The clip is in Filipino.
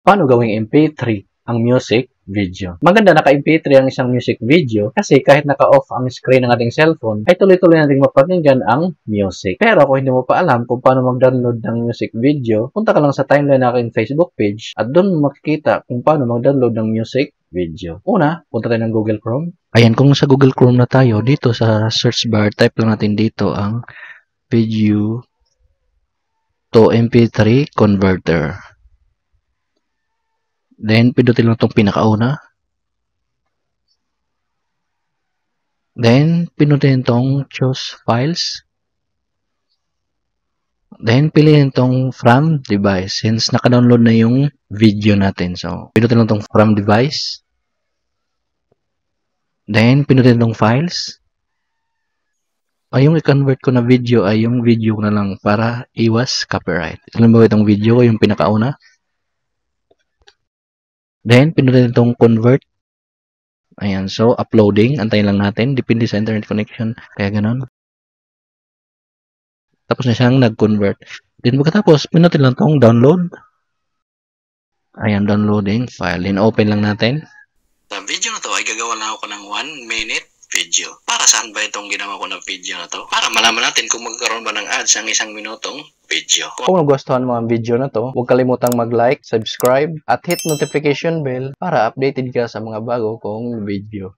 Paano gawing MP3 ang music video? Maganda naka-MP3 ang isang music video kasi kahit naka-off ang screen ng ating cellphone, ay tuloy-tuloy nating mapakinggan ang music. Pero kung hindi mo pa alam kung paano mag-download ng music video, punta ka lang sa timeline ng aking Facebook page at doon mo makikita kung paano mag-download ng music video. Una, punta tayo ng Google Chrome. Ayan, kung sa Google Chrome na tayo, dito sa search bar, type lang natin dito ang video to MP3 converter. Then, pindutin lang itong pinakauna. Then, pindutin itong choose files. Then, piliin itong from device. Since naka-download na yung video natin. So, pindutin lang itong from device. Then, pindutin itong files. Ay, yung i-convert ko na video ay yung video ko na lang para iwas copyright. Halimbawa itong video ko, yung pinakauna. Then, pindutin itong convert. Ayan, so uploading. Antayin lang natin. Depende sa internet connection. Kaya ganun. Tapos na siyang nag-convert. Then, pagkatapos, pindutin lang itong download. Ayan, downloading file. Then, open lang natin. Sa video na to ay gagawa lang ako ng 1-minute video. Para saan ba itong ginawa ko ng video na to? Para malaman natin kung magkaroon ba ng ads ang 1 minutong video. Kung nagustuhan mo ang video na to, huwag kalimutang mag-like, subscribe, at hit notification bell para updated ka sa mga bago kong video.